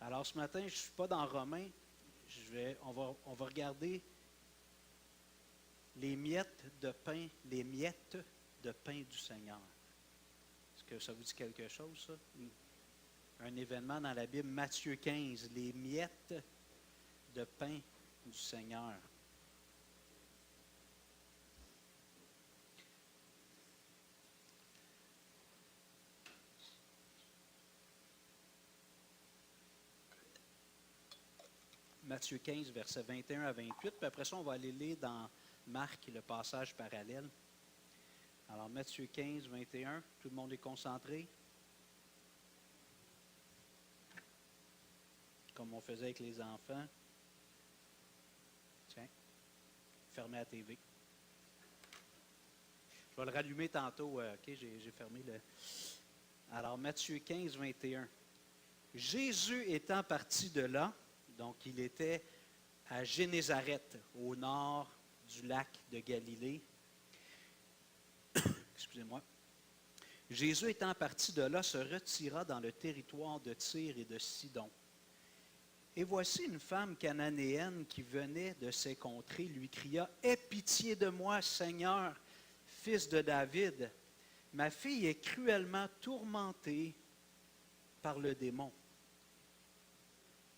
Alors ce matin, je ne suis pas dans Romains. On va regarder les miettes de pain du Seigneur. Est-ce que ça vous dit quelque chose, ça? Un événement dans la Bible, Matthieu 15, les miettes de pain du Seigneur. Matthieu 15, versets 21 à 28. Puis après ça, on va aller lire dans Marc, le passage parallèle. Alors, Matthieu 15, 21, tout le monde est concentré. Comme on faisait avec les enfants. Tiens, fermez la TV. Je vais le rallumer tantôt. OK, j'ai fermé le... Alors, Matthieu 15, 21. Jésus étant parti de là, donc il était à Génézareth, au nord du lac de Galilée. Excusez-moi. Jésus étant parti de là, se retira dans le territoire de Tyr et de Sidon. Et voici une femme cananéenne qui venait de ces contrées, lui cria, « Aie pitié de moi, Seigneur, fils de David. Ma fille est cruellement tourmentée par le démon. »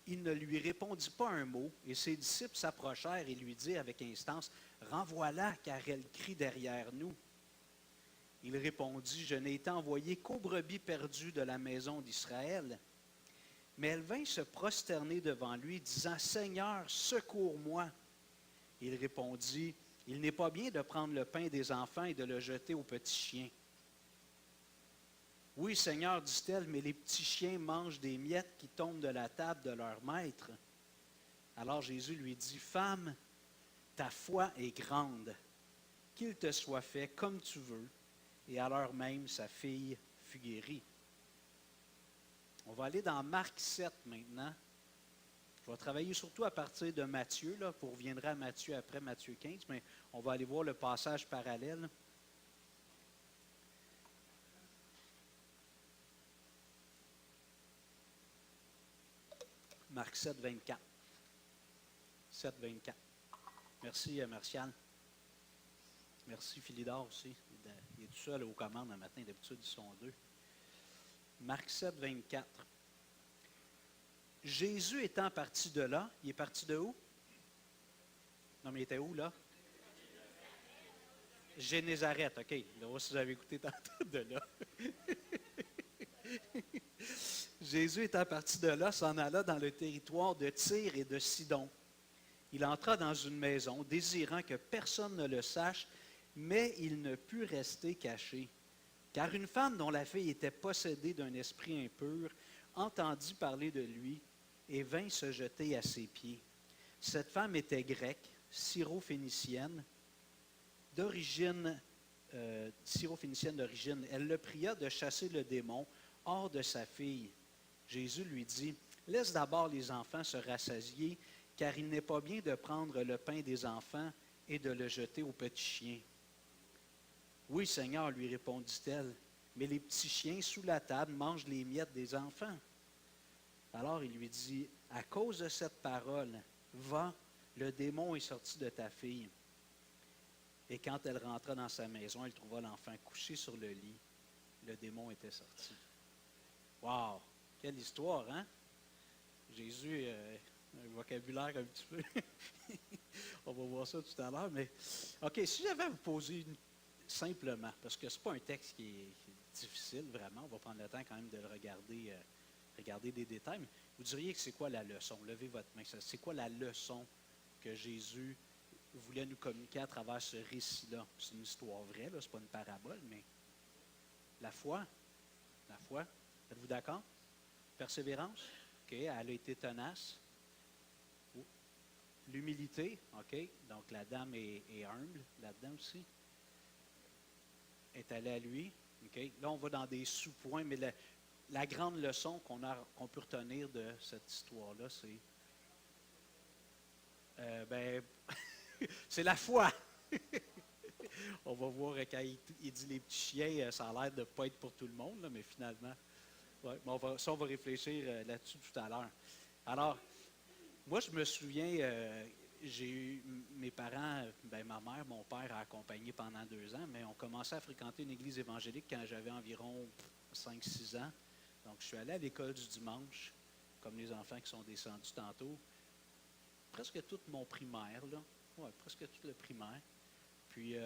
Il ne lui répondit pas un mot, et ses disciples s'approchèrent et lui dirent avec instance, « Renvoie-la, car elle crie derrière nous. » Il répondit, « Je n'ai été envoyé qu'aux brebis perdues de la maison d'Israël. » Mais elle vint se prosterner devant lui, disant, « Seigneur, secours-moi. » Il répondit, « Il n'est pas bien de prendre le pain des enfants et de le jeter aux petits chiens. » « Oui, Seigneur, dit-elle, mais les petits chiens mangent des miettes qui tombent de la table de leur maître. » Alors Jésus lui dit, « Femme, ta foi est grande, qu'il te soit fait comme tu veux. » Et à l'heure même, sa fille fut guérie. On va aller dans Marc 7 maintenant. Je vais travailler surtout à partir de Matthieu, là, pour reviendra à Matthieu après Matthieu 15, mais on va aller voir le passage parallèle. Marc 7, 24. 7, 24. Merci, Martial. Merci, Philidor aussi. Il est tout seul aux commandes un matin. D'habitude, ils sont deux. Marc 7, 24. Jésus étant parti de là, il est parti de où? Non, mais il était où, là? Génézareth, OK. Là, si vous avez écouté tantôt de là. Jésus étant parti de là, s'en alla dans le territoire de Tyr et de Sidon. Il entra dans une maison, désirant que personne ne le sache, mais il ne put rester caché. Car une femme dont la fille était possédée d'un esprit impur entendit parler de lui et vint se jeter à ses pieds. Cette femme était grecque, syrophénicienne d'origine. Elle le pria de chasser le démon hors de sa fille. Jésus lui dit, « Laisse d'abord les enfants se rassasier, car il n'est pas bien de prendre le pain des enfants et de le jeter aux petits chiens. » « Oui, Seigneur, lui répondit-elle, mais les petits chiens sous la table mangent les miettes des enfants. » Alors il lui dit, « À cause de cette parole, va, le démon est sorti de ta fille. » Et quand elle rentra dans sa maison, elle trouva l'enfant couché sur le lit. Le démon était sorti. Wow! Quelle histoire, hein? Jésus, un vocabulaire un petit peu. On va voir ça tout à l'heure. Mais, OK, si j'avais à vous poser simplement, parce que ce n'est pas un texte qui est difficile, vraiment, on va prendre le temps quand même de le regarder, regarder des détails, mais vous diriez que c'est quoi la leçon? Levez votre main. C'est quoi la leçon que Jésus voulait nous communiquer à travers ce récit-là? C'est une histoire vraie, ce n'est pas une parabole, mais la foi. La foi. Êtes-vous d'accord? Persévérance. OK, elle a été tenace. L'humilité. OK, donc la dame est humble là-dedans aussi. Est allée à lui. OK, là on va dans des sous-points, mais la grande leçon qu'on peut retenir de cette histoire-là, c'est c'est la foi. On va voir quand il dit les petits chiens, ça a l'air de ne pas être pour tout le monde, là, mais finalement, Ouais, mais on va réfléchir là-dessus tout à l'heure. Alors, moi, je me souviens, j'ai eu mes parents, ben, ma mère, mon père a accompagné pendant 2 ans, mais on commençait à fréquenter une église évangélique quand j'avais environ 5, 6 ans. Donc, je suis allé à l'école du dimanche, comme les enfants qui sont descendus tantôt, presque tout mon primaire, là. Ouais, presque tout le primaire. Puis,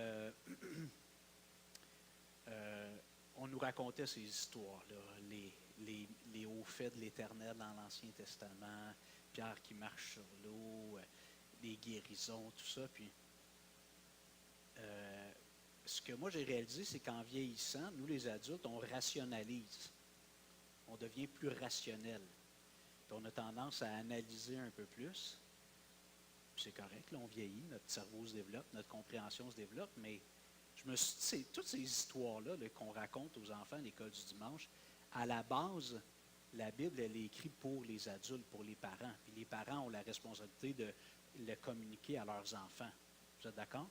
on nous racontait ces histoires-là, les hauts faits de l'Éternel dans l'Ancien Testament, Pierre qui marche sur l'eau, les guérisons, tout ça. Puis, ce que moi j'ai réalisé, c'est qu'en vieillissant, nous les adultes, on rationalise. On devient plus rationnel. Puis on a tendance à analyser un peu plus. Puis c'est correct, là, on vieillit, notre cerveau se développe, notre compréhension se développe, mais je me suis dit, toutes ces histoires-là qu'on raconte aux enfants à l'école du dimanche, à la base, la Bible, elle est écrite pour les adultes, pour les parents. Puis les parents ont la responsabilité de le communiquer à leurs enfants. Vous êtes d'accord?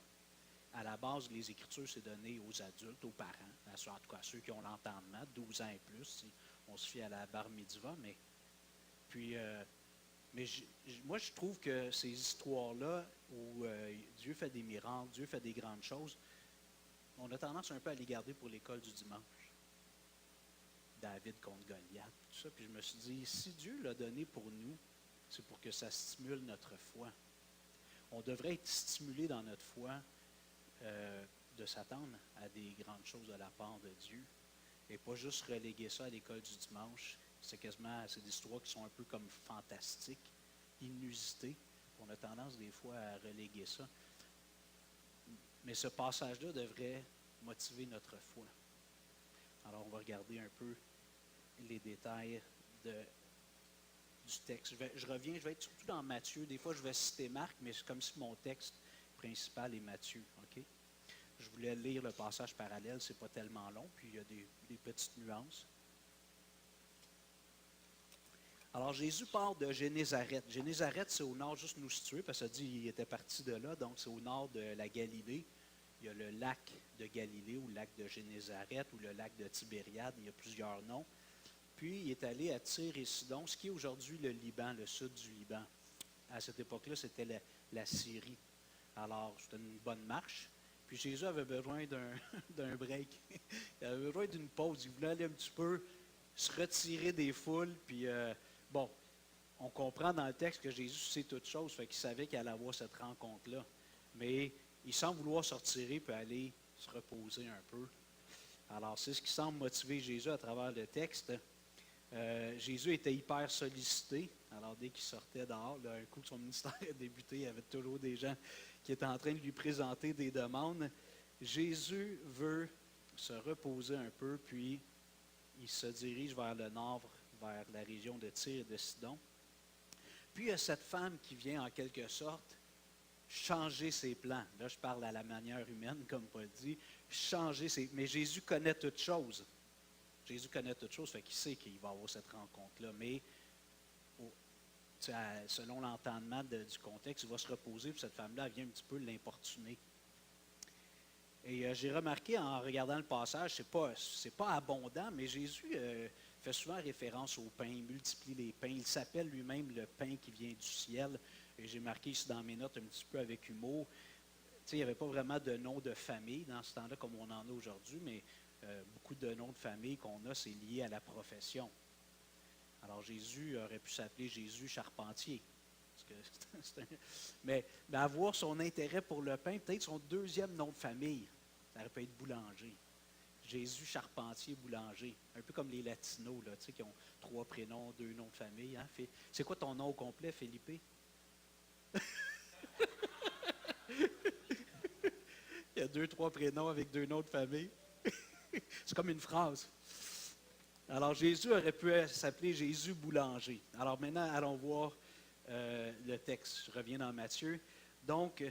À la base, les Écritures, c'est donné aux adultes, aux parents, en tout cas à ceux qui ont l'entendement, 12 ans et plus, si on se fie à la bar mitzvah. Puis, moi, je trouve que ces histoires-là, où Dieu fait des miracles, Dieu fait des grandes choses, on a tendance un peu à les garder pour l'école du dimanche. David contre Goliath, tout ça. Puis je me suis dit, si Dieu l'a donné pour nous, c'est pour que ça stimule notre foi. On devrait être stimulé dans notre foi de s'attendre à des grandes choses de la part de Dieu et pas juste reléguer ça à l'école du dimanche. C'est des histoires qui sont un peu comme fantastiques, inusitées. On a tendance des fois à reléguer ça. Mais ce passage-là devrait motiver notre foi. Alors, on va regarder un peu les détails du texte. Je reviens, je vais être surtout dans Matthieu. Des fois, je vais citer Marc, mais c'est comme si mon texte principal est Matthieu. Okay? Je voulais lire le passage parallèle, c'est pas tellement long, puis il y a des petites nuances. Alors, Jésus part de Génézareth. Génézareth, c'est au nord, juste nous situer, parce que ça dit qu'il était parti de là, donc c'est au nord de la Galilée. Il y a le lac de Galilée, ou le lac de Génézareth, ou le lac de Tibériade, il y a plusieurs noms. Puis, il est allé à Tyr et Sidon, ce qui est aujourd'hui le Liban, le sud du Liban. À cette époque-là, c'était la Syrie. Alors, c'était une bonne marche. Puis Jésus avait besoin d'un break. Il avait besoin d'une pause. Il voulait aller un petit peu se retirer des foules. Puis, bon, on comprend dans le texte que Jésus sait toutes choses, fait qu'il savait qu'il allait avoir cette rencontre-là. Mais il semble vouloir se retirer puis aller se reposer un peu. Alors, c'est ce qui semble motiver Jésus à travers le texte. Jésus était hyper sollicité. Alors, dès qu'il sortait dehors, là, un coup que son ministère a débuté, il y avait toujours des gens qui étaient en train de lui présenter des demandes. Jésus veut se reposer un peu, puis il se dirige vers le nord, vers la région de Tyr et de Sidon. Puis, il y a cette femme qui vient, en quelque sorte, changer ses plans. Là, je parle à la manière humaine, comme Paul dit. Mais Jésus connaît toutes choses. Jésus connaît toutes choses, fait qu'il sait qu'il va avoir cette rencontre-là. Mais selon l'entendement du contexte, il va se reposer, puis cette femme-là vient un petit peu l'importuner. Et j'ai remarqué en regardant le passage, c'est pas abondant, mais Jésus fait souvent référence au pain, il multiplie les pains. Il s'appelle lui-même le pain qui vient du ciel. Et j'ai marqué ici dans mes notes un petit peu avec humour. Il n'y avait pas vraiment de nom de famille dans ce temps-là comme on en a aujourd'hui, mais beaucoup de noms de famille qu'on a, c'est lié à la profession. Alors Jésus aurait pu s'appeler Jésus Charpentier. Mais avoir son intérêt pour le pain, peut-être son deuxième nom de famille, ça aurait pu être boulanger. Jésus Charpentier Boulanger. Un peu comme les Latinos, là, qui ont 3 prénoms, 2 noms de famille. Hein? C'est quoi ton nom au complet, Felipe? Il y a 2, 3 prénoms avec 2 noms de famille. C'est comme une phrase. Alors, Jésus aurait pu s'appeler Jésus Boulanger. Alors, maintenant, allons voir le texte. Je reviens dans Matthieu. Donc,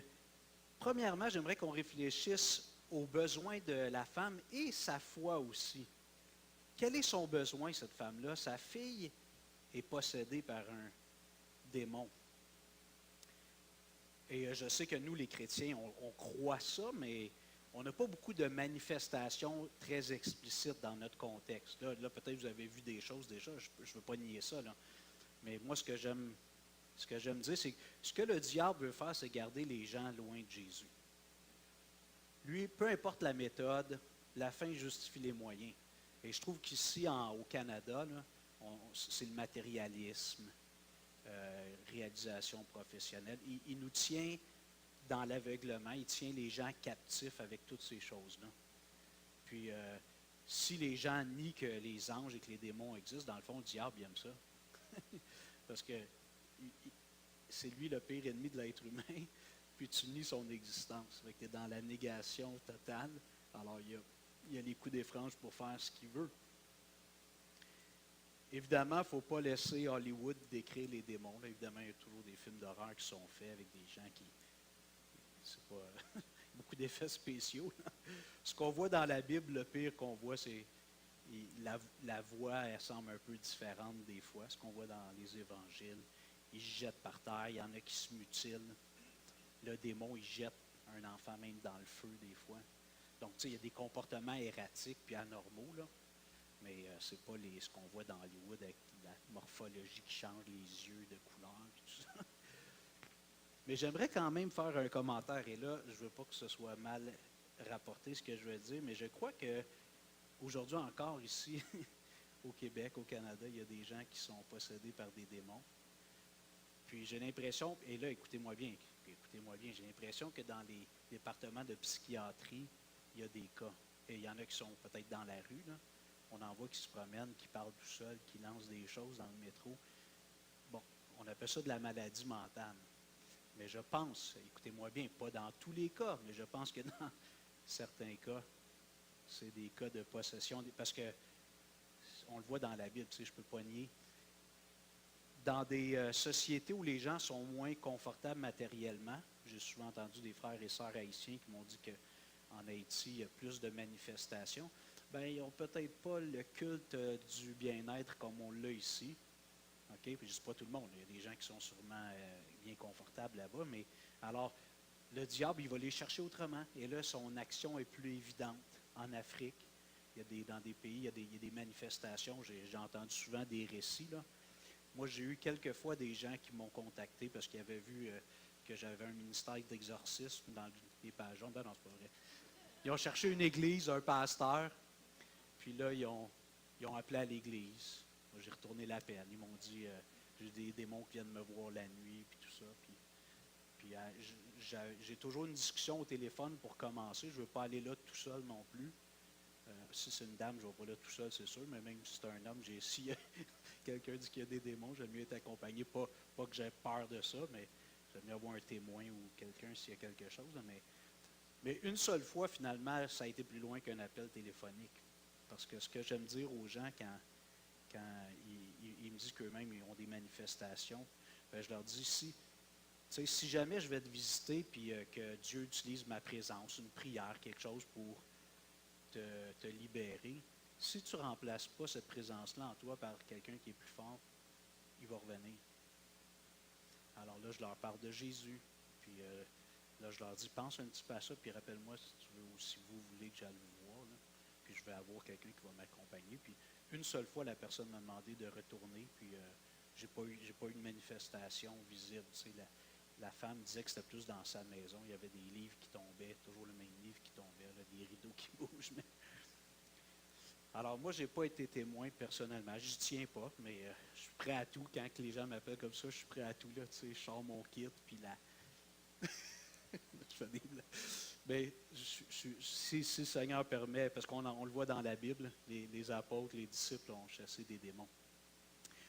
premièrement, j'aimerais qu'on réfléchisse aux besoins de la femme et sa foi aussi. Quel est son besoin, cette femme-là? Sa fille est possédée par un démon. Et je sais que nous, les chrétiens, on croit ça, mais on n'a pas beaucoup de manifestations très explicites dans notre contexte. Là peut-être vous avez vu des choses déjà, je ne veux pas nier ça, là. Mais moi, ce que j'aime dire, c'est que ce que le diable veut faire, c'est garder les gens loin de Jésus. Lui, peu importe la méthode, la fin justifie les moyens. Et je trouve qu'ici, au Canada, là, c'est le matérialisme, réalisation professionnelle. Il nous tient dans l'aveuglement, il tient les gens captifs avec toutes ces choses-là. Puis, si les gens nient que les anges et que les démons existent, dans le fond, le diable il aime ça. Parce que c'est lui le pire ennemi de l'être humain, puis tu nies son existence. Fait que tu es dans la négation totale. Alors, il y a les coups des franges pour faire ce qu'il veut. Évidemment, il ne faut pas laisser Hollywood décrire les démons. Là, évidemment, il y a toujours des films d'horreur qui sont faits avec des gens qui... C'est pas... beaucoup d'effets spéciaux. Là. Ce qu'on voit dans la Bible, le pire qu'on voit, c'est... La voix, elle semble un peu différente des fois. Ce qu'on voit dans les évangiles. Ils se jettent par terre. Il y en a qui se mutilent. Le démon, il jette un enfant même dans le feu des fois. Donc, tu sais, il y a des comportements erratiques puis anormaux, là. Mais c'est pas ce qu'on voit dans Hollywood avec la morphologie qui change, les yeux de couleur et tout ça. Mais j'aimerais quand même faire un commentaire. Et là, je ne veux pas que ce soit mal rapporté ce que je veux dire, mais je crois qu'aujourd'hui encore ici, au Québec, au Canada, il y a des gens qui sont possédés par des démons. Puis j'ai l'impression, et là, écoutez-moi bien, j'ai l'impression que dans les départements de psychiatrie, il y a des cas. Et il y en a qui sont peut-être dans la rue, là. On en voit qui se promènent, qui parlent tout seuls, qui lancent des choses dans le métro. Bon, on appelle ça de la maladie mentale. Mais je pense, écoutez-moi bien, pas dans tous les cas, mais je pense que dans certains cas, c'est des cas de possession. Parce que, on le voit dans la Bible, tu sais, je ne peux pas nier. Dans des sociétés où les gens sont moins confortables matériellement, j'ai souvent entendu des frères et sœurs haïtiens qui m'ont dit qu'en Haïti, il y a plus de manifestations. Bien, ils n'ont peut-être pas le culte du bien-être comme on l'a ici. OK? Puis je ne dis pas tout le monde. Il y a des gens qui sont sûrement bien confortables là-bas. Mais alors, le diable, il va les chercher autrement. Et là, son action est plus évidente. En Afrique, dans des pays, il y a des manifestations. J'ai entendu souvent des récits, là. Moi, j'ai eu quelques fois des gens qui m'ont contacté parce qu'ils avaient vu que j'avais un ministère d'exorcisme dans les pages jaunes. Ben non, c'est pas vrai. Ils ont cherché une église, un pasteur. Puis là, ils ont appelé à l'église. Moi, j'ai retourné l'appel. Ils m'ont dit, j'ai des démons qui viennent me voir la nuit, puis tout ça. Puis j'ai toujours une discussion au téléphone pour commencer. Je ne veux pas aller là tout seul non plus. Si c'est une dame, je ne vais pas là tout seul, c'est sûr. Mais même si c'est un homme, si quelqu'un dit qu'il y a des démons, j'aime mieux être accompagné. Pas que j'ai peur de ça, mais j'aime mieux avoir un témoin ou quelqu'un s'il y a quelque chose. Mais une seule fois, finalement, ça a été plus loin qu'un appel téléphonique. Parce que ce que j'aime dire aux gens quand ils me disent qu'eux-mêmes ils ont des manifestations, bien, je leur dis, si jamais je vais te visiter puis que Dieu utilise ma présence, une prière, quelque chose pour te libérer, si tu ne remplaces pas cette présence-là en toi par quelqu'un qui est plus fort, il va revenir. Alors là, je leur parle de Jésus, puis là, je leur dis, pense un petit peu à ça, puis rappelle-moi si tu veux ou si vous voulez que j'aille vous voir, là. Puis je vais avoir quelqu'un qui va m'accompagner. Puis une seule fois, la personne m'a demandé de retourner, puis j'ai pas eu de manifestation visible. Tu sais, la femme disait que c'était plus dans sa maison. Il y avait des livres qui tombaient, toujours le même livre qui tombait, là, des rideaux qui bougent. Alors moi, je n'ai pas été témoin personnellement. Je n'y tiens pas, mais je suis prêt à tout. Quand les gens m'appellent comme ça, je suis prêt à tout. Là, tu sais, je sors mon kit, puis là... je fais des blagues. Bien, si le Seigneur permet, parce qu'on le voit dans la Bible, les apôtres, les disciples ont chassé des démons.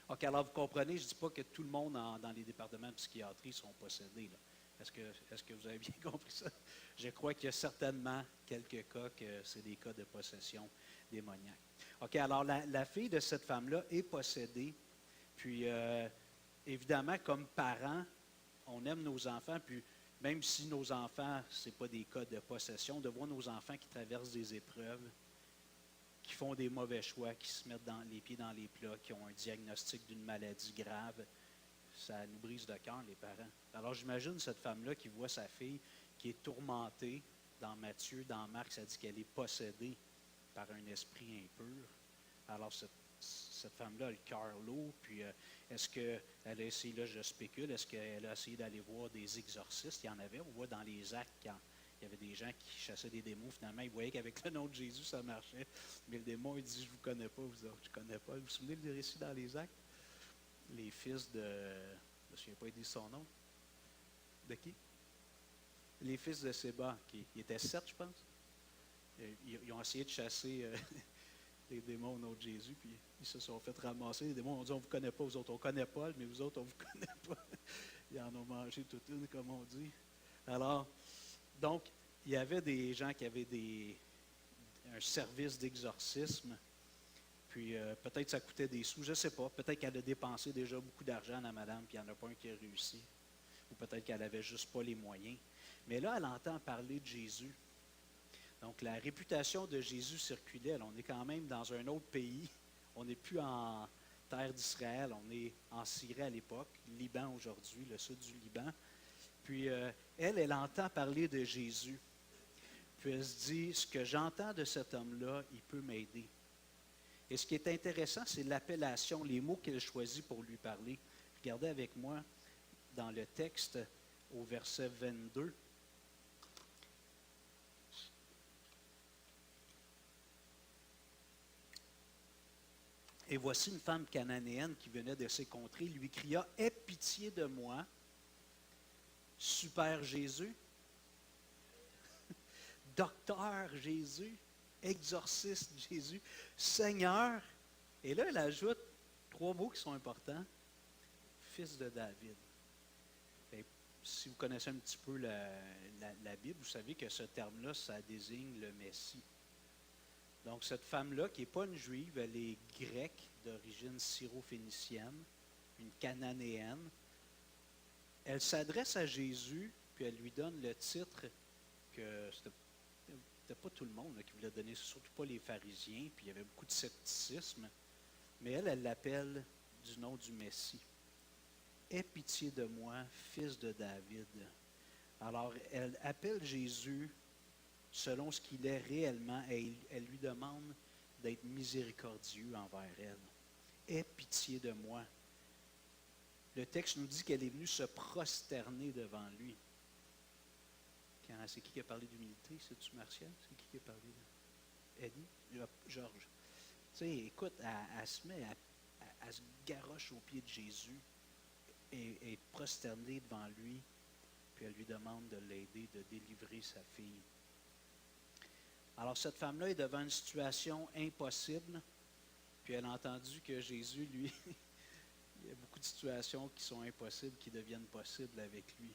OK, alors vous comprenez, je ne dis pas que tout le monde dans les départements de psychiatrie sont possédés. Là. Est-ce que vous avez bien compris ça? Je crois qu'il y a certainement quelques cas que c'est des cas de possession démoniaque. OK, alors la fille de cette femme-là est possédée. Puis, évidemment, comme parents, on aime nos enfants, puis même si nos enfants, ce n'est pas des cas de possession, de voir nos enfants qui traversent des épreuves, qui font des mauvais choix, qui se mettent les pieds dans les plats, qui ont un diagnostic d'une maladie grave, ça nous brise le cœur, les parents. Alors j'imagine cette femme-là qui voit sa fille qui est tourmentée dans Matthieu, dans Marc, ça dit qu'elle est possédée par un esprit impur. Alors, cette femme-là a le cœur lourd, puis est-ce qu'elle a essayé, là je spécule, est-ce qu'elle a essayé d'aller voir des exorcistes? Il y en avait, on voit dans les actes, quand il y avait des gens qui chassaient des démons, finalement, ils voyaient qu'avec le nom de Jésus, ça marchait. Mais le démon, il dit, je ne vous connais pas, vous autres, je ne connais pas. Vous vous souvenez du récit dans les actes? Les fils de... Je ne me souviens pas, il dit son nom. De qui? Les fils de Séba, qui étaient 7, je pense. Ils ont essayé de chasser les démons au nom de Jésus, puis ils se sont fait ramasser. Les démons ont dit, on ne vous connaît pas, vous autres, on connaît Paul, mais vous autres, on ne vous connaît pas. Ils en ont mangé toute une, comme on dit. Alors, donc, il y avait des gens qui avaient un service d'exorcisme, puis peut-être ça coûtait des sous, je ne sais pas. Peut-être qu'elle a dépensé déjà beaucoup d'argent à madame, puis il n'y en a pas un qui a réussi. Ou peut-être qu'elle n'avait juste pas les moyens. Mais là, elle entend parler de Jésus. Donc, la réputation de Jésus circulait. On est quand même dans un autre pays. On n'est plus en terre d'Israël. On est en Syrie à l'époque, Liban aujourd'hui, le sud du Liban. Puis, elle entend parler de Jésus. Puis, elle se dit, ce que j'entends de cet homme-là, il peut m'aider. Et ce qui est intéressant, c'est l'appellation, les mots qu'elle choisit pour lui parler. Regardez avec moi dans le texte au verset 22. Et voici une femme cananéenne qui venait de ces contrées, lui cria, « Aie pitié de moi, Super Jésus, Docteur Jésus, Exorciste Jésus, Seigneur. » Et là, elle ajoute 3 mots qui sont importants. Fils de David. Et si vous connaissez un petit peu la Bible, vous savez que ce terme-là, ça désigne le Messie. Donc, cette femme-là, qui n'est pas une juive, elle est grecque, d'origine syro-phénicienne, une cananéenne. Elle s'adresse à Jésus, puis elle lui donne le titre que c'était pas tout le monde qui voulait donner, surtout pas les pharisiens, puis il y avait beaucoup de scepticisme. Mais elle l'appelle du nom du Messie. « Aie pitié de moi, fils de David. » Alors, elle appelle Jésus selon ce qu'il est réellement, et elle lui demande d'être miséricordieux envers elle. « Aie pitié de moi. » Le texte nous dit qu'elle est venue se prosterner devant lui. C'est qui a parlé d'humilité? C'est-tu Martial? C'est qui a parlé de... Eddie? Georges. Tu sais, écoute, elle se met, elle se garoche aux pieds de Jésus et prosternée devant lui, puis elle lui demande de l'aider, de délivrer sa fille. Alors, cette femme-là est devant une situation impossible, puis elle a entendu que Jésus, lui, il y a beaucoup de situations qui sont impossibles, qui deviennent possibles avec lui.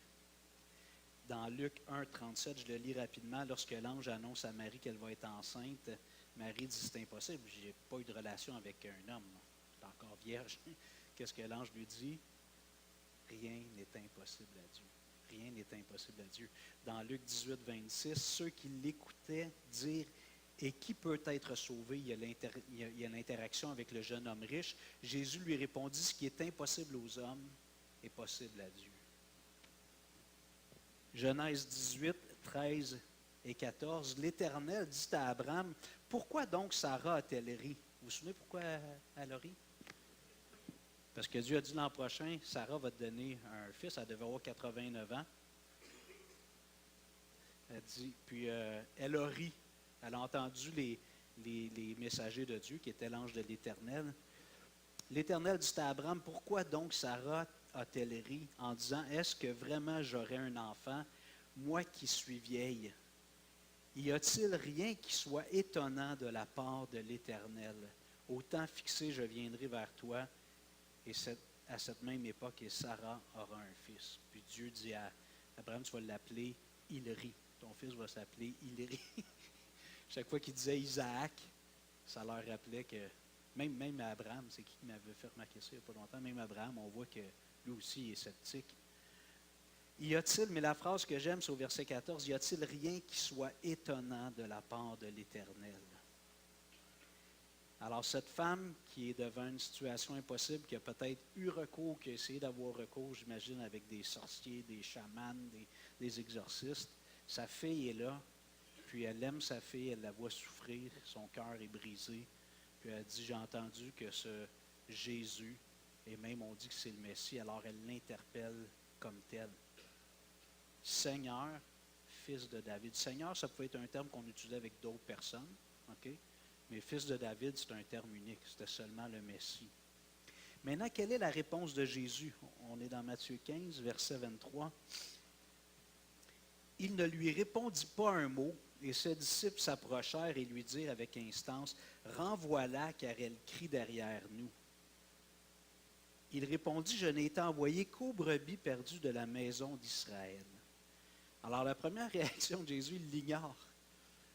Dans Luc 1, 37, je le lis rapidement, lorsque l'ange annonce à Marie qu'elle va être enceinte, Marie dit, c'est impossible, je n'ai pas eu de relation avec un homme, je suis encore vierge. Qu'est-ce que l'ange lui dit? Rien n'est impossible à Dieu. Rien n'est impossible à Dieu. Dans Luc 18, 26, ceux qui l'écoutaient dire « Et qui peut être sauvé? » Il y a l'interaction avec le jeune homme riche. Jésus lui répondit « Ce qui est impossible aux hommes est possible à Dieu. » Genèse 18, 13 et 14, l'Éternel dit à Abraham, « Pourquoi donc Sarah a-t-elle ri? » Vous vous souvenez pourquoi elle a ri? Parce que Dieu a dit l'an prochain, Sarah va te donner un fils, elle devait avoir 89 ans. Elle dit, puis elle a ri. Elle a entendu les messagers de Dieu, qui étaient l'ange de l'Éternel. L'Éternel dit à Abraham, pourquoi donc Sarah a-t-elle ri en disant, est-ce que vraiment j'aurai un enfant, moi qui suis vieille? Y a-t-il rien qui soit étonnant de la part de l'Éternel? Au temps fixé, je viendrai vers toi, et à cette même époque, et Sarah aura un fils. Puis Dieu dit à Abraham, tu vas l'appeler Hilri. Ton fils va s'appeler Hilri. Chaque fois qu'il disait Isaac, ça leur rappelait que, même Abraham, c'est qui m'avait fait remarquer ça il n'y a pas longtemps, même Abraham, on voit que lui aussi est sceptique. Y a-t-il, mais la phrase que j'aime, c'est au verset 14, y a-t-il rien qui soit étonnant de la part de l'Éternel? Alors, cette femme qui est devant une situation impossible, qui a peut-être eu recours, qui a essayé d'avoir recours, j'imagine, avec des sorciers, des chamans, des exorcistes, sa fille est là, puis elle aime sa fille, elle la voit souffrir, son cœur est brisé. Puis elle dit, j'ai entendu que ce Jésus, et même on dit que c'est le Messie, alors elle l'interpelle comme tel. Seigneur, fils de David. Seigneur, ça pouvait être un terme qu'on utilisait avec d'autres personnes, ok? Mais fils de David, c'est un terme unique, c'était seulement le Messie. Maintenant, quelle est la réponse de Jésus? On est dans Matthieu 15, verset 23. Il ne lui répondit pas un mot, et ses disciples s'approchèrent et lui dirent avec instance, renvoie-la, car elle crie derrière nous. Il répondit, je n'ai été envoyé qu'aux brebis perdues de la maison d'Israël. Alors, la première réaction de Jésus, il l'ignore.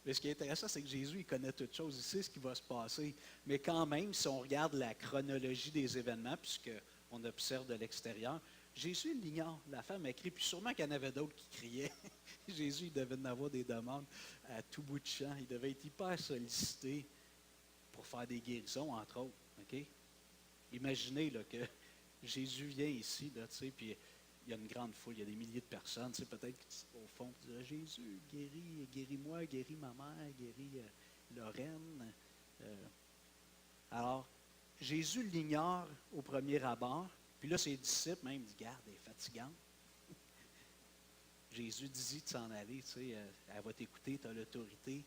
Mais ce qui est intéressant, c'est que Jésus, il connaît toutes choses, il sait ce qui va se passer. Mais quand même, si on regarde la chronologie des événements, puisqu'on observe de l'extérieur, Jésus, il l'ignore. La femme a crié, puis sûrement qu'il y en avait d'autres qui criaient. Jésus, il devait en avoir des demandes à tout bout de champ. Il devait être hyper sollicité pour faire des guérisons, entre autres. Okay? Imaginez là, que Jésus vient ici, là, puis il y a une grande foule, il y a des milliers de personnes. Peut-être qu'au fond, tu dirais, Jésus, guéris-moi, guéris ma mère, guéris Lorraine. Alors, Jésus l'ignore au premier abord. Puis là, ses disciples même disent, garde, elle est fatigante. Jésus dit de s'en aller, elle va t'écouter, tu as l'autorité.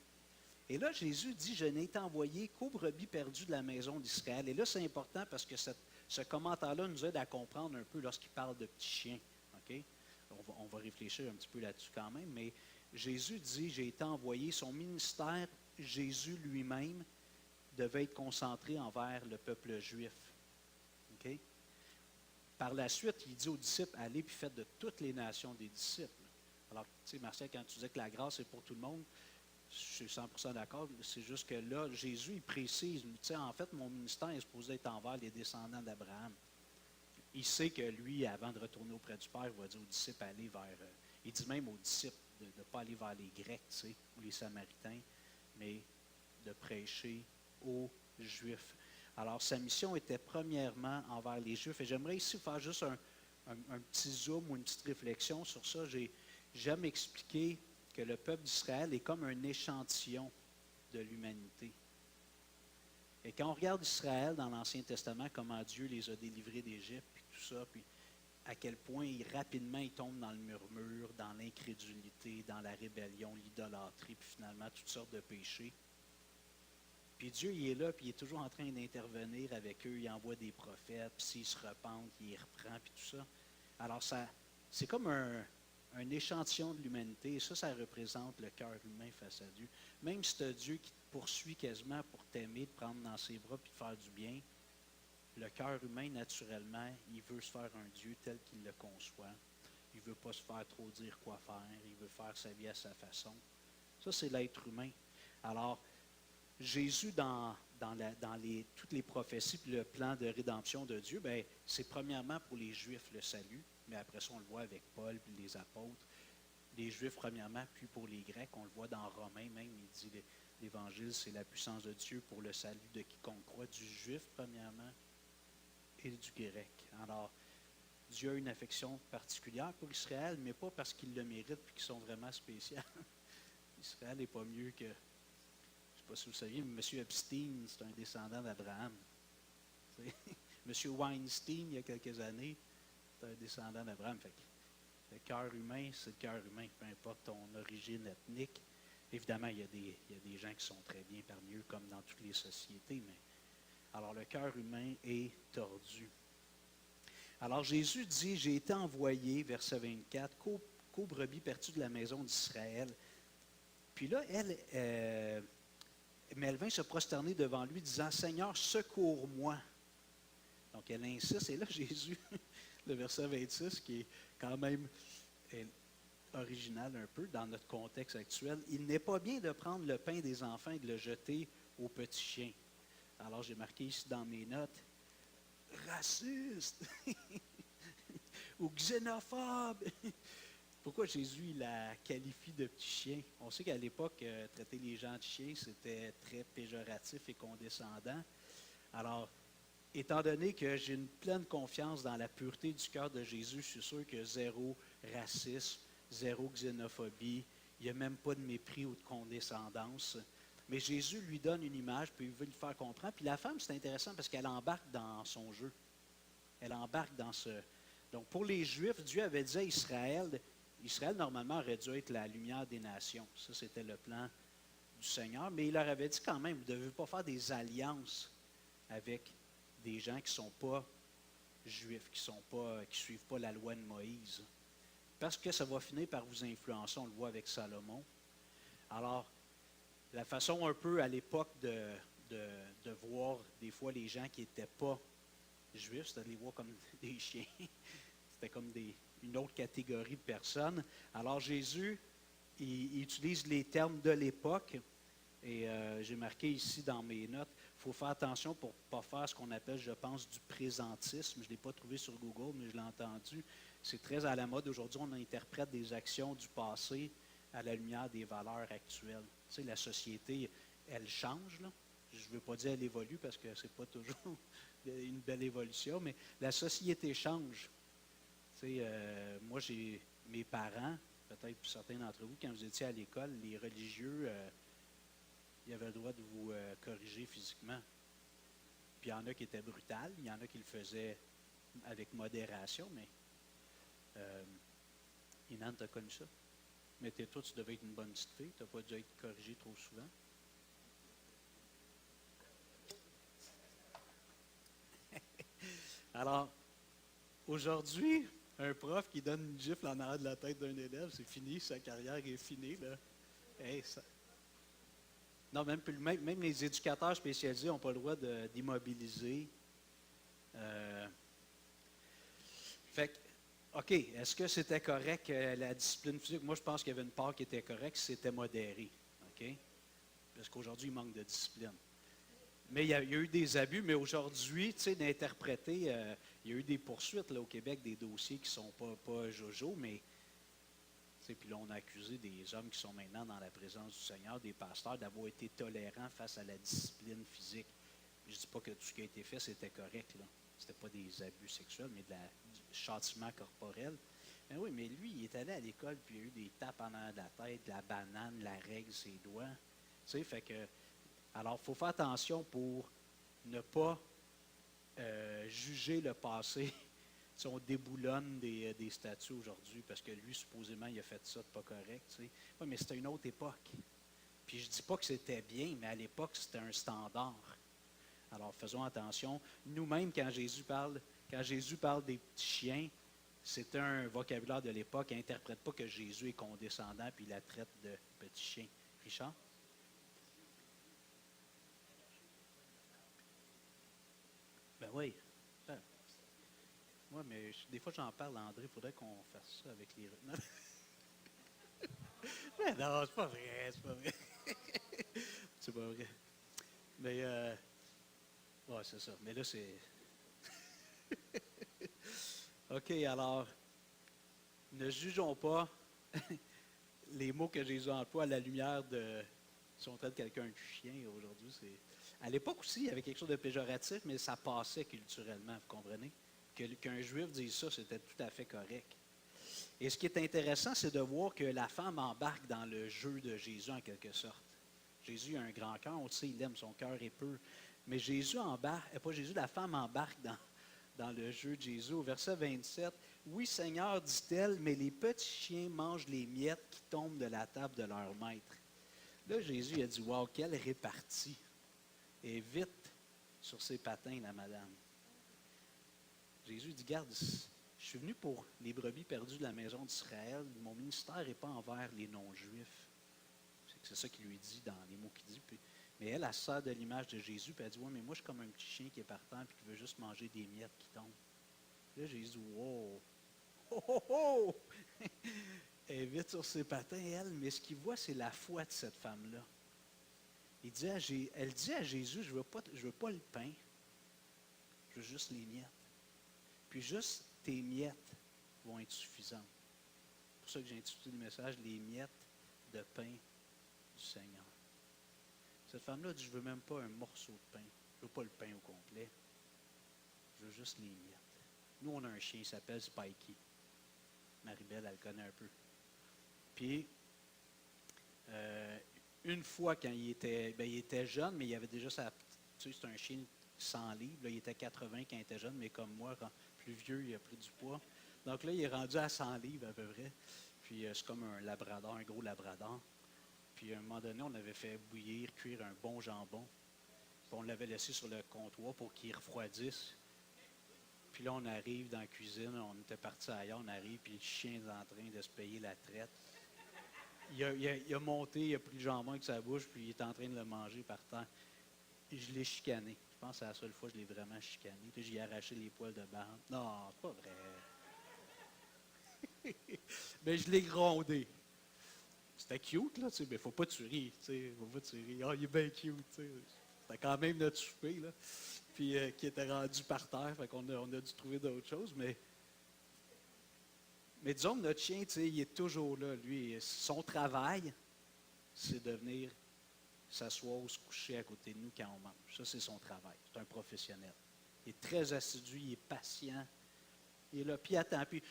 Et là, Jésus dit, je n'ai été envoyé qu'aux brebis perdues de la maison d'Israël. Et là, c'est important parce que ce commentaire-là nous aide à comprendre un peu lorsqu'il parle de petits chiens. Okay? On va réfléchir un petit peu là-dessus quand même, mais Jésus dit, j'ai été envoyé, son ministère, Jésus lui-même, devait être concentré envers le peuple juif. Okay? Par la suite, il dit aux disciples, allez puis faites de toutes les nations des disciples. Alors, tu sais, Martial, quand tu disais que la grâce est pour tout le monde, je suis 100% d'accord, c'est juste que là, Jésus, il précise, tu sais, en fait, mon ministère est supposé être envers les descendants d'Abraham. Il sait que lui, avant de retourner auprès du Père, il va dire aux disciples, allez vers... il dit même aux disciples de ne pas aller vers les Grecs, tu sais, ou les Samaritains, mais de prêcher aux Juifs. Alors, sa mission était premièrement envers les Juifs. Et j'aimerais ici faire juste un petit zoom ou une petite réflexion sur ça. J'aime expliquer que le peuple d'Israël est comme un échantillon de l'humanité. Et quand on regarde Israël dans l'Ancien Testament, comment Dieu les a délivrés d'Égypte, puis tout ça, puis à quel point rapidement ils tombent dans le murmure, dans l'incrédulité, dans la rébellion, l'idolâtrie, puis finalement toutes sortes de péchés. Puis Dieu, il est là, puis il est toujours en train d'intervenir avec eux. Il envoie des prophètes, puis s'ils se repentent, il les reprend, puis tout ça. Alors, c'est comme un échantillon de l'humanité. Et ça représente le cœur humain face à Dieu. Même si c'est Dieu qui te poursuit quasiment pour t'aimer, te prendre dans ses bras, puis te faire du bien, le cœur humain, naturellement, il veut se faire un Dieu tel qu'il le conçoit. Il ne veut pas se faire trop dire quoi faire. Il veut faire sa vie à sa façon. Ça, c'est l'être humain. Alors, Jésus, dans toutes les prophéties et le plan de rédemption de Dieu, bien, c'est premièrement pour les Juifs le salut, mais après ça, on le voit avec Paul et les apôtres. Les Juifs, premièrement, puis pour les Grecs, on le voit dans Romains même, il dit l'Évangile, c'est la puissance de Dieu pour le salut de quiconque croit, du Juif, premièrement, et du Grec. Alors, Dieu a une affection particulière pour Israël, mais pas parce qu'il le mérite et qu'ils sont vraiment spéciaux. Israël n'est pas mieux que... Je ne sais pas si vous saviez, mais M. Epstein, c'est un descendant d'Abraham. M. Weinstein, il y a quelques années, c'est un descendant d'Abraham. Fait que le cœur humain, c'est le cœur humain, peu importe ton origine ethnique. Évidemment, il y a des gens qui sont très bien parmi eux, comme dans toutes les sociétés, mais alors le cœur humain est tordu. Alors Jésus dit, j'ai été envoyé, verset 24, qu'aux brebis perdues de la maison d'Israël. Puis là, mais elle vint se prosterner devant lui, disant, Seigneur, secours-moi. Donc elle insiste, et là Jésus, le verset 26, qui est quand même original un peu dans notre contexte actuel, il n'est pas bien de prendre le pain des enfants et de le jeter aux petits chiens. Alors j'ai marqué ici dans mes notes, raciste ou xénophobe. Pourquoi Jésus la qualifie de petit chien? On sait qu'à l'époque, traiter les gens de chiens, c'était très péjoratif et condescendant. Alors, étant donné que j'ai une pleine confiance dans la pureté du cœur de Jésus, je suis sûr que zéro racisme, zéro xénophobie, Il n'y a même pas de mépris ou de condescendance. Mais Jésus lui donne une image, puis il veut lui faire comprendre. Puis la femme, c'est intéressant parce qu'elle embarque dans son jeu. Elle embarque dans ce... Donc, pour les Juifs, Dieu avait dit à Israël, Israël, normalement, aurait dû être la lumière des nations. Ça, c'était le plan du Seigneur. Mais il leur avait dit quand même, vous ne devez pas faire des alliances avec des gens qui ne sont pas juifs, qui ne suivent pas la loi de Moïse. Parce que ça va finir par vous influencer, on le voit avec Salomon. Alors, la façon un peu à l'époque de voir des fois les gens qui n'étaient pas juifs, c'était de les voir comme des chiens. C'était comme une autre catégorie de personnes. Alors Jésus, il utilise les termes de l'époque. Et j'ai marqué ici dans mes notes, il faut faire attention pour ne pas faire ce qu'on appelle, je pense, du présentisme. Je ne l'ai pas trouvé sur Google, mais je l'ai entendu. C'est très à la mode. Aujourd'hui, on interprète des actions du passé à la lumière des valeurs actuelles. Tu sais, la société, elle change, là. Je ne veux pas dire elle évolue parce que ce n'est pas toujours une belle évolution, mais la société change. Tu sais, moi, j'ai mes parents, peut-être certains d'entre vous, quand vous étiez à l'école, les religieux, ils avaient le droit de vous corriger physiquement. Puis il y en a qui étaient brutales, il y en a qui le faisaient avec modération, mais Inan, tu as connu ça? Mais toi, tu devais être une bonne petite fille, tu n'as pas dû être corrigé trop souvent. Alors, aujourd'hui, un prof qui donne une gifle en arrière de la tête d'un élève, c'est fini, sa carrière est finie. Là. Hey, ça... Non, même les éducateurs spécialisés n'ont pas le droit d'immobiliser. Fait que, OK, est-ce que c'était correct la discipline physique? Moi, je pense qu'il y avait une part qui était correcte, c'était modéré. OK? Parce qu'aujourd'hui, il manque de discipline. Mais il y a eu des abus, mais aujourd'hui, tu sais, d'interpréter, il y a eu des poursuites là, au Québec, des dossiers qui ne sont pas jojo, mais puis là, on a accusé des hommes qui sont maintenant dans la présence du Seigneur, des pasteurs, d'avoir été tolérants face à la discipline physique. Je ne dis pas que tout ce qui a été fait, c'était correct. Ce n'était pas des abus sexuels, mais du châtiment corporel. Mais oui, mais lui, il est allé à l'école, puis il y a eu des tapes en arrière de la tête, de la banane, la règle, ses doigts. Tu sais, fait que... Alors, il faut faire attention pour ne pas juger le passé. Si on déboulonne des statues aujourd'hui parce que lui, supposément, il a fait ça de pas correct. Tu sais. Oui, mais c'était une autre époque. Puis je ne dis pas que c'était bien, mais à l'époque, c'était un standard. Alors, faisons attention. Nous-mêmes, quand Jésus parle des petits chiens, c'est un vocabulaire de l'époque. Il n'interprète pas que Jésus est condescendant puis il la traite de petits chiens. Richard? Ben oui. Oui, mais des fois, j'en parle à André. Il faudrait qu'on fasse ça avec les... Non, mais non, c'est pas vrai. C'est pas vrai. C'est pas vrai. Mais, ouais, c'est ça. Mais là, c'est... OK, alors, ne jugeons pas les mots que Jésus emploie à la lumière de... Si on traite quelqu'un de chien aujourd'hui, c'est... À l'époque aussi, il y avait quelque chose de péjoratif, mais ça passait culturellement, vous comprenez? Qu'un juif dise ça, c'était tout à fait correct. Et ce qui est intéressant, c'est de voir que la femme embarque dans le jeu de Jésus en quelque sorte. Jésus a un grand cœur, on le sait, il aime, son cœur est peu. Mais Jésus embarque, pas Jésus, la femme embarque dans le jeu de Jésus. Au verset 27, « Oui, Seigneur, dit-elle, mais les petits chiens mangent les miettes qui tombent de la table de leur maître. » Là, Jésus a dit, « Wow, quelle répartie! » Et vite sur ses patins, la madame. Jésus dit, « Garde, je suis venu pour les brebis perdues de la maison d'Israël. Mon ministère n'est pas envers les non-juifs. » C'est ça qu'il lui dit dans les mots qu'il dit. Mais elle sert de l'image de Jésus, puis elle dit, « Oui, mais moi, je suis comme un petit chien qui est partant et qui veut juste manger des miettes qui tombent. » Là, Jésus dit, « Wow! Oh, oh, oh! » Elle est vite sur ses patins, elle, mais ce qu'il voit, c'est la foi de cette femme-là. Elle dit à Jésus, je veux pas le pain, je veux juste les miettes. Puis juste tes miettes vont être suffisantes. C'est pour ça que j'ai intitulé le message, les miettes de pain du Seigneur. Cette femme-là dit, je ne veux même pas un morceau de pain. Je ne veux pas le pain au complet. Je veux juste les miettes. Nous, on a un chien, il s'appelle Spikey. Maribel, elle le connaît un peu. Puis, Une fois, quand il était jeune, mais il avait déjà tu sais, c'est un chien 100 livres. Là, il était 80 quand il était jeune, mais comme moi, plus vieux, il a pris du poids. Donc là, il est rendu à 100 livres à peu près. Puis c'est comme un labrador, un gros labrador. Puis à un moment donné, on avait fait bouillir, cuire un bon jambon. Puis on l'avait laissé sur le comptoir pour qu'il refroidisse. Puis là, on arrive dans la cuisine, on était parti ailleurs, on arrive, puis le chien est en train de se payer la traite. Il a monté, il a pris le jambon avec sa bouche, puis il est en train de le manger par terre. Et je l'ai chicané. Je pense que c'est la seule fois que je l'ai vraiment chicané. Puis j'ai arraché les poils de barbe. Non, c'est pas vrai. Mais je l'ai grondé. C'était cute, là, tu sais, mais faut pas tuer, tu sais, faut pas tuer. Ah, il est bien cute, tu sais. C'était quand même notre souper, là. Puis qui était rendu par terre, fait qu'on on a dû trouver d'autres choses, mais disons que notre chien, tu sais, il est toujours là, lui. Son travail, c'est de venir s'asseoir ou se coucher à côté de nous quand on mange. Ça, c'est son travail. C'est un professionnel. Il est très assidu, il est patient. Il est là, puis il attend. Puis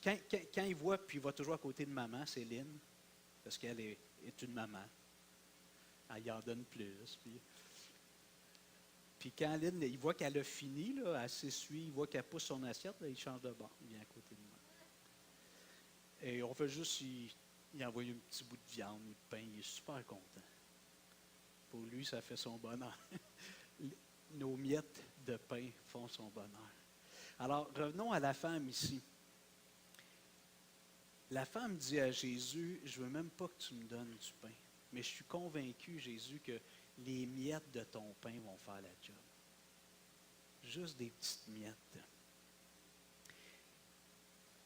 quand il voit, puis il va toujours à côté de maman, Céline, parce qu'elle est une maman. Elle y en donne plus. Puis quand Lynn, il voit qu'elle a fini, là, elle s'essuie, il voit qu'elle pousse son assiette, là, il change de bord, il vient à côté de moi. Et on fait juste il envoie un petit bout de viande ou de pain, il est super content. Pour lui, ça fait son bonheur. Nos miettes de pain font son bonheur. Alors, revenons à la femme ici. La femme dit à Jésus, je ne veux même pas que tu me donnes du pain, mais je suis convaincu, Jésus, que les miettes de ton pain vont faire la job. Juste des petites miettes.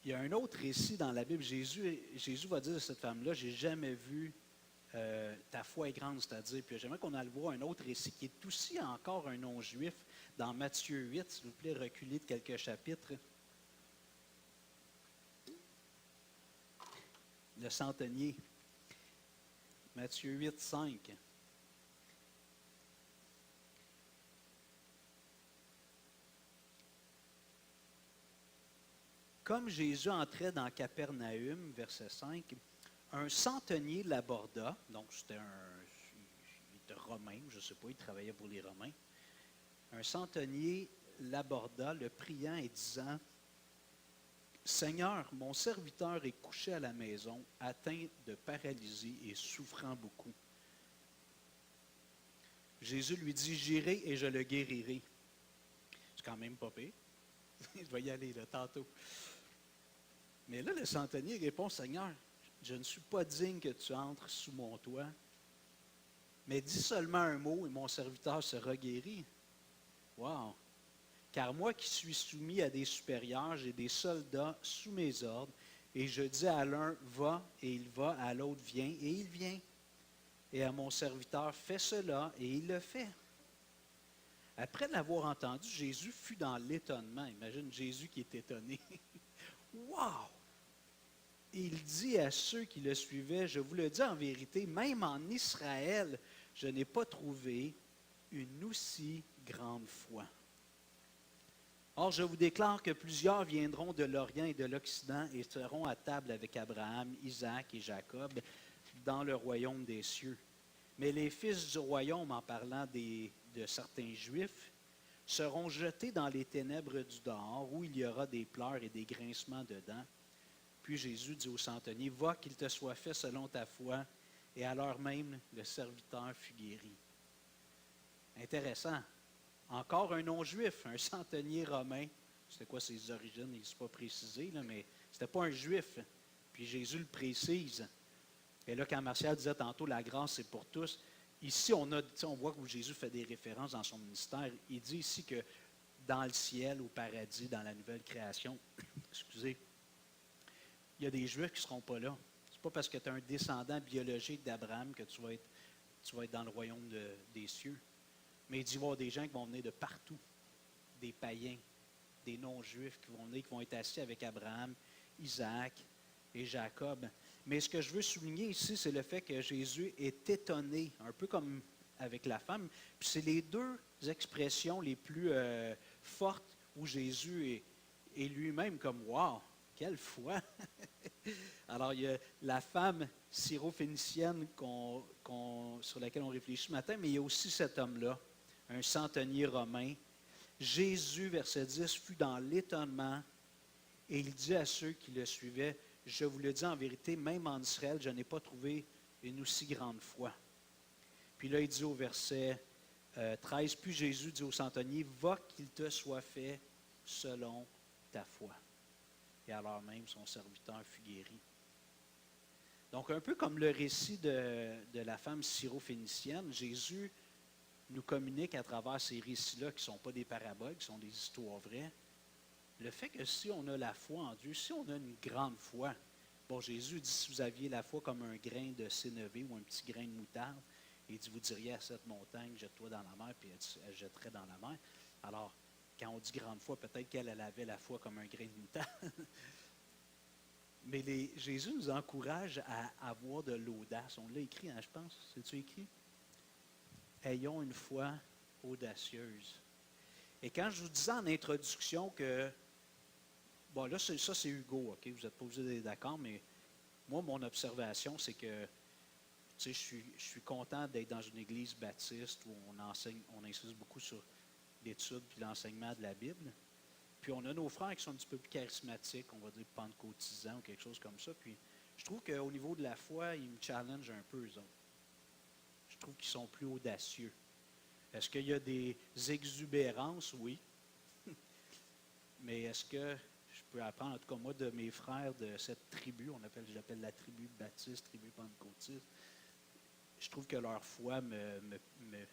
Il y a un autre récit dans la Bible. Jésus va dire à cette femme-là, j'ai jamais vu ta foi est grande, c'est-à-dire, puis j'aimerais qu'on aille voir un autre récit qui est aussi encore un non-juif dans Matthieu 8, s'il vous plaît, reculez de quelques chapitres. Le centenier. Matthieu 8, 5. Comme Jésus entrait dans Capernaüm, verset 5, un centenier l'aborda, donc il était romain, je ne sais pas, il travaillait pour les Romains. Un centenier l'aborda, le priant et disant, Seigneur, mon serviteur est couché à la maison, atteint de paralysie et souffrant beaucoup. Jésus lui dit, j'irai et je le guérirai. C'est quand même pas pire. Je vais y aller là, tantôt. Mais là, le centenier répond, Seigneur, je ne suis pas digne que tu entres sous mon toit, mais dis seulement un mot et mon serviteur sera guéri. Wow! Car moi qui suis soumis à des supérieurs, j'ai des soldats sous mes ordres, et je dis à l'un, va, et il va, à l'autre, viens, et il vient. Et à mon serviteur, fais cela, et il le fait. Après l'avoir entendu, Jésus fut dans l'étonnement. Imagine Jésus qui est étonné. Wow! Et il dit à ceux qui le suivaient, je vous le dis en vérité, même en Israël, je n'ai pas trouvé une aussi grande foi. Or, je vous déclare que plusieurs viendront de l'Orient et de l'Occident et seront à table avec Abraham, Isaac et Jacob dans le royaume des cieux. Mais les fils du royaume, en parlant de certains Juifs, seront jetés dans les ténèbres du dehors, où il y aura des pleurs et des grincements de dents. Puis Jésus dit au centenier, va qu'il te soit fait selon ta foi, et à l'heure même, le serviteur fut guéri. Intéressant. Encore un non-juif, un centenier romain. C'était quoi ses origines? Il ne s'est pas précisé, là, mais ce n'était pas un juif. Puis Jésus le précise. Et là, quand Martial disait tantôt, la grâce, c'est pour tous. Ici, on voit que Jésus fait des références dans son ministère. Il dit ici que dans le ciel, au paradis, dans la nouvelle création, excusez, il y a des Juifs qui ne seront pas là. Ce n'est pas parce que tu es un descendant biologique d'Abraham que tu vas être dans le royaume des cieux. Mais il dit qu'il va y avoir des gens qui vont venir de partout, des païens, des non-juifs qui vont venir, qui vont être assis avec Abraham, Isaac et Jacob. Mais ce que je veux souligner ici, c'est le fait que Jésus est étonné, un peu comme avec la femme. Puis c'est les deux expressions les plus fortes où Jésus est lui-même comme « Wow, quelle foi! Alors, il y a la femme syrophénicienne sur laquelle on réfléchit ce matin, mais il y a aussi cet homme-là, un centenier romain. Jésus, verset 10, fut dans l'étonnement et il dit à ceux qui le suivaient, « Je vous le dis en vérité, même en Israël, je n'ai pas trouvé une aussi grande foi. » Puis là, il dit au verset 13, « Puis Jésus dit au centenier, « Va qu'il te soit fait selon ta foi. » Et alors même, son serviteur fut guéri. Donc, un peu comme le récit de la femme syrophénicienne, Jésus nous communique à travers ces récits-là qui ne sont pas des paraboles, qui sont des histoires vraies, le fait que si on a la foi en Dieu, si on a une grande foi, bon, Jésus dit, si vous aviez la foi comme un grain de sénévé ou un petit grain de moutarde, il dit, vous diriez à cette montagne, jette-toi dans la mer, puis elle jetterait dans la mer. Alors, quand on dit grande foi, peut-être qu'elle avait la foi comme un grain de moutarde. Mais Jésus nous encourage à avoir de l'audace. On l'a écrit, hein, je pense. C'est-tu écrit? Ayons une foi audacieuse. Et quand je vous disais en introduction que, bon là, ça c'est Hugo, OK? Vous n'êtes pas obligé d'être d'accord, mais moi, mon observation, c'est que, tu sais, je suis content d'être dans une église baptiste où on insiste beaucoup sur l'étude puis l'enseignement de la Bible. Puis on a nos frères qui sont un petit peu plus charismatiques, on va dire pentecôtisants ou quelque chose comme ça. Puis je trouve qu'au niveau de la foi, ils me challengent un peu, eux autres. Je trouve qu'ils sont plus audacieux. Est-ce qu'il y a des exubérances? Oui. Mais est-ce que je peux apprendre, en tout cas moi, de mes frères de cette tribu, j'appelle la tribu baptiste, tribu pentecôtiste, je trouve que leur foi,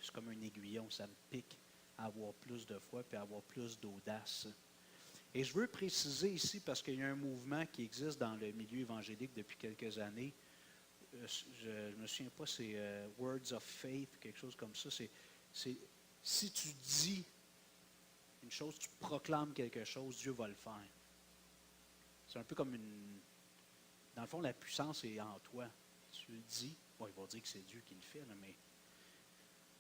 c'est comme un aiguillon, ça me pique à avoir plus de foi et à avoir plus d'audace. Et je veux préciser ici, parce qu'il y a un mouvement qui existe dans le milieu évangélique depuis quelques années, je ne me souviens pas, c'est Words of Faith, quelque chose comme ça, c'est si tu dis une chose, tu proclames quelque chose, Dieu va le faire. C'est un peu comme dans le fond, la puissance est en toi. Tu le dis, bon, il va dire que c'est Dieu qui le fait, là, mais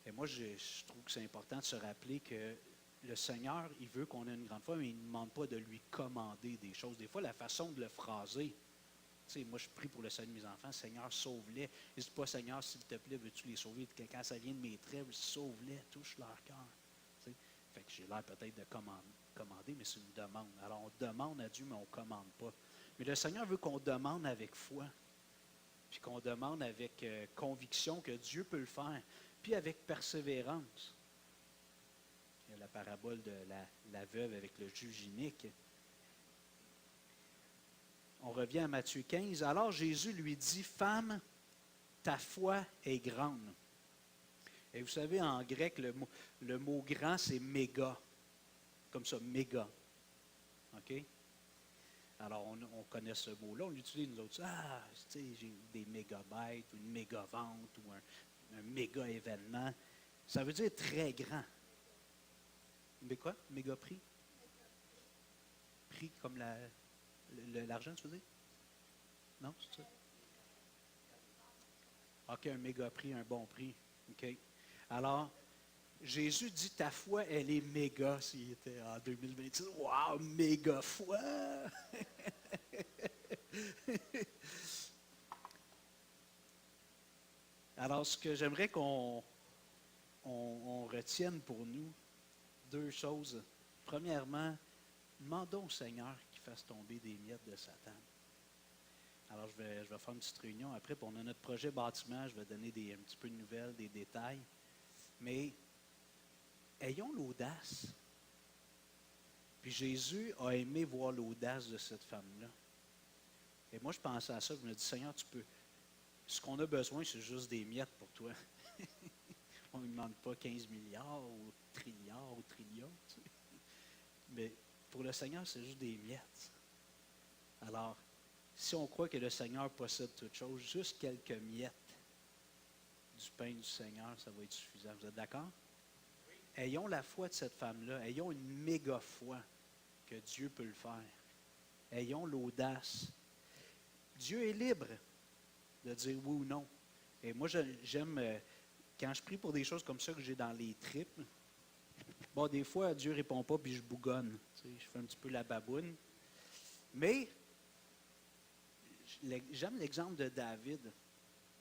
et moi, je trouve que c'est important de se rappeler que le Seigneur, il veut qu'on ait une grande foi, mais il ne demande pas de lui commander des choses. Des fois, la façon de le phraser, tu sais, moi, je prie pour le salut de mes enfants, Seigneur, sauve-les. Je ne dis pas, Seigneur, s'il te plaît, veux-tu les sauver? Quand ça vient de mes traits, sauve-les, touche leur cœur. Tu sais. Fait que j'ai l'air peut-être de commander, mais c'est une demande. Alors, on demande à Dieu, mais on ne commande pas. Mais le Seigneur veut qu'on demande avec foi, puis qu'on demande avec conviction que Dieu peut le faire, puis avec persévérance. Il y a la parabole de la veuve avec le juge inique. On revient à Matthieu 15. Alors Jésus lui dit, « Femme, ta foi est grande. » Et vous savez, en grec, le mot grand, c'est méga. Comme ça, méga. OK? Alors, on connaît ce mot-là. On l'utilise, nous autres. Ah, tu sais, j'ai des mégabytes, ou une méga-vente, ou un méga-événement. Ça veut dire très grand. Mais quoi? Méga prix? Prix comme l'argent, tu veux dire? Non, c'est ça? OK, un méga prix, un bon prix. OK. Alors, Jésus dit, ta foi, elle est méga s'il était en 2026. Wow, méga foi! Alors, ce que j'aimerais qu'on retienne pour nous, deux choses. Premièrement, demandons au Seigneur qu'il fasse tomber des miettes de Satan. Alors, je vais faire une petite réunion après, puis on a notre projet bâtiment, je vais donner un petit peu de nouvelles, des détails. Mais ayons l'audace. Puis Jésus a aimé voir l'audace de cette femme-là. Et moi, je pensais à ça, je me dis, Seigneur, tu peux. Ce qu'on a besoin, c'est juste des miettes pour toi. On ne demande pas 15 milliards ou trilliards ou trillions. Tu sais. Mais pour le Seigneur, c'est juste des miettes. Alors, si on croit que le Seigneur possède toute chose, juste quelques miettes du pain du Seigneur, ça va être suffisant. Vous êtes d'accord? Oui. Ayons la foi de cette femme-là. Ayons une méga foi que Dieu peut le faire. Ayons l'audace. Dieu est libre de dire oui ou non. Et moi, j'aime, quand je prie pour des choses comme ça que j'ai dans les tripes, bon, des fois, Dieu ne répond pas, puis je bougonne. Tu sais, je fais un petit peu la baboune. Mais j'aime l'exemple de David,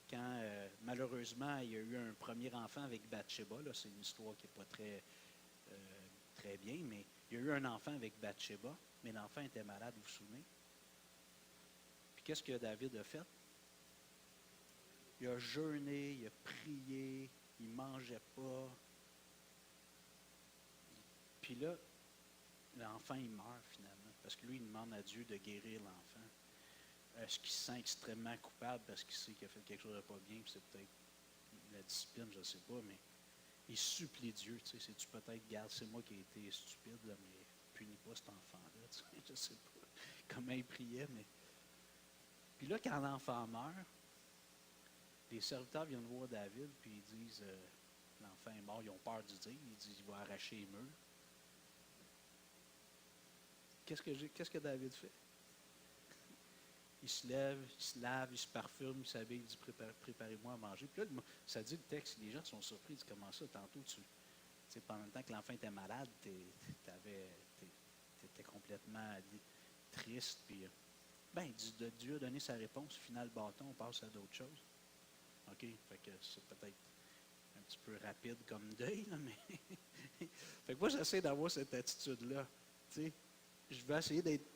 quand malheureusement il y a eu un premier enfant avec Bathsheba. Là, c'est une histoire qui n'est pas très bien, mais il y a eu un enfant avec Bathsheba, mais l'enfant était malade, vous vous souvenez? Puis qu'est-ce que David a fait? Il a jeûné, il a prié, il ne mangeait pas. Puis là, l'enfant, il meurt finalement, parce que lui, il demande à Dieu de guérir l'enfant. Est-ce qu'il se sent extrêmement coupable parce qu'il sait qu'il a fait quelque chose de pas bien, puis c'est peut-être la discipline, je ne sais pas, mais il supplie Dieu, tu sais, c'est-tu peut-être, garde, c'est moi qui ai été stupide, là, mais punis pas cet enfant-là, tu sais, je ne sais pas comment il priait, mais... Puis là, quand l'enfant meurt, les serviteurs viennent voir David, puis ils disent, l'enfant est mort, ils ont peur du dire, ils disent, il va arracher les murs. Qu'est-ce que David fait? Il se lève, il se lave, il se parfume, il s'habille, il dit préparez-moi à manger. Puis là, ça dit le texte, les gens sont surpris, ils disent comment ça, tantôt, pendant le temps que l'enfant était malade, tu étais complètement triste. Puis, Dieu a donné sa réponse, final bâton, on passe à d'autres choses. OK? Fait que c'est peut-être un petit peu rapide comme deuil, là, mais. Fait que moi, j'essaie d'avoir cette attitude-là. Tu sais, je vais essayer d'être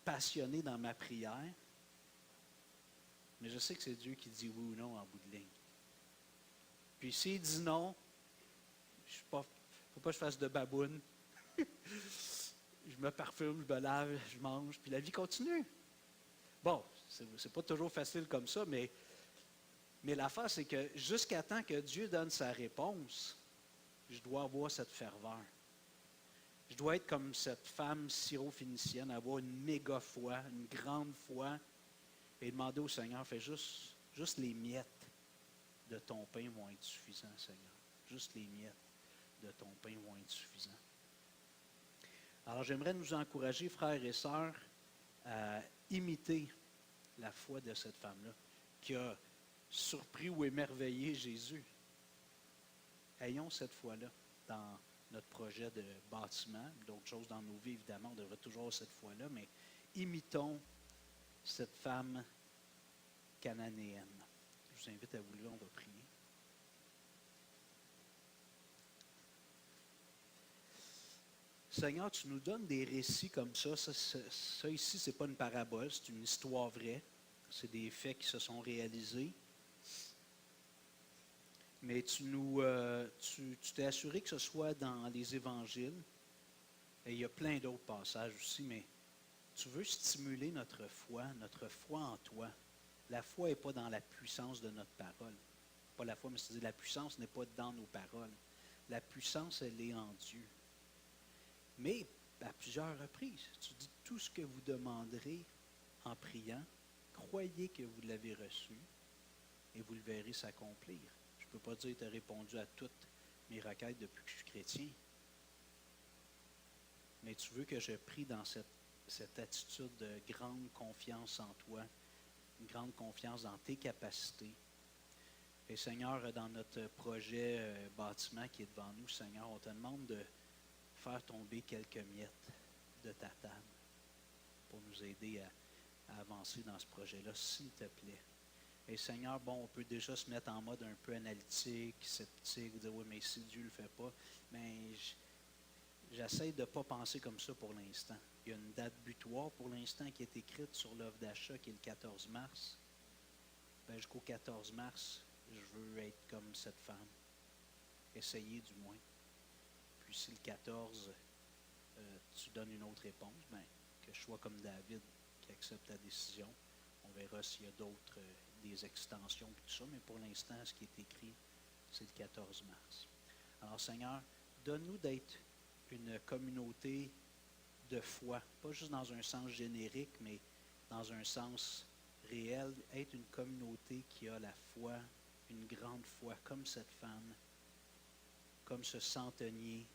passionné dans ma prière. Mais je sais que c'est Dieu qui dit oui ou non en bout de ligne. Puis s'il dit non, il ne faut pas que je fasse de baboune. Je me parfume, je me lave, je mange, puis la vie continue. Bon, c'est pas toujours facile comme ça, mais l'affaire, c'est que jusqu'à temps que Dieu donne sa réponse, je dois avoir cette ferveur. Je dois être comme cette femme syro-phénicienne, avoir une méga foi, une grande foi, et demander au Seigneur, fais juste les miettes de ton pain vont être suffisants, Seigneur. Juste les miettes de ton pain vont être suffisants. Alors, j'aimerais nous encourager, frères et sœurs, à imiter la foi de cette femme-là, qui a surpris ou émerveillé Jésus. Ayons cette foi-là dans notre projet de bâtiment, d'autres choses dans nos vies, évidemment, on devrait toujours avoir cette foi-là, mais imitons cette femme cananéenne. Je vous invite à vous lever, on va prier. Seigneur, tu nous donnes des récits comme ça. Ça ici, ce n'est pas une parabole, c'est une histoire vraie. C'est des faits qui se sont réalisés. Mais tu t'es assuré que ce soit dans les évangiles. Et il y a plein d'autres passages aussi, mais tu veux stimuler notre foi en toi. La foi n'est pas dans la puissance de notre parole. Pas la foi, mais c'est-à-dire la puissance n'est pas dans nos paroles. La puissance, elle est en Dieu. Mais à plusieurs reprises, tu dis tout ce que vous demanderez en priant, croyez que vous l'avez reçu et vous le verrez s'accomplir. Je ne peux pas dire que tu as répondu à toutes mes requêtes depuis que je suis chrétien. Mais tu veux que je prie dans cette attitude de grande confiance en toi, une grande confiance dans tes capacités. Et Seigneur, dans notre projet bâtiment qui est devant nous, Seigneur, on te demande de faire tomber quelques miettes de ta table pour nous aider à avancer dans ce projet-là, s'il te plaît. Et Seigneur, bon, on peut déjà se mettre en mode un peu analytique, sceptique, dire oui, mais si Dieu ne le fait pas, mais j'essaie de ne pas penser comme ça pour l'instant. Il y a une date butoir pour l'instant qui est écrite sur l'offre d'achat qui est le 14 mars. Ben, jusqu'au 14 mars, je veux être comme cette femme. Essayer du moins. Puis si le 14, tu donnes une autre réponse, ben, que je sois comme David qui accepte ta décision. On verra s'il y a d'autres, des extensions et tout ça, mais pour l'instant, ce qui est écrit, c'est le 14 mars. Alors Seigneur, donne-nous d'être une communauté de foi, pas juste dans un sens générique, mais dans un sens réel, être une communauté qui a la foi, une grande foi, comme cette femme, comme ce centenier.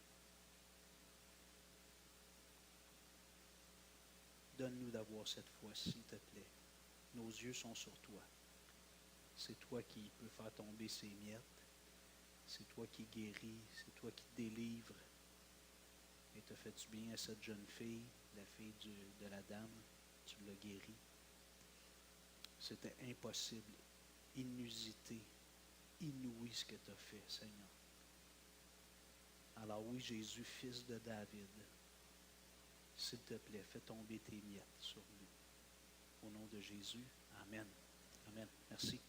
Donne-nous d'avoir cette foi, s'il te plaît. Nos yeux sont sur toi. C'est toi qui peux faire tomber ces miettes. C'est toi qui guéris. C'est toi qui délivres. Et tu as fait du bien à cette jeune fille, la fille de la dame. Tu l'as guérie. C'était impossible, inusité, inouï ce que tu as fait, Seigneur. Alors oui, Jésus, fils de David, s'il te plaît, fais tomber tes miettes sur nous. Au nom de Jésus, amen. Amen. Merci.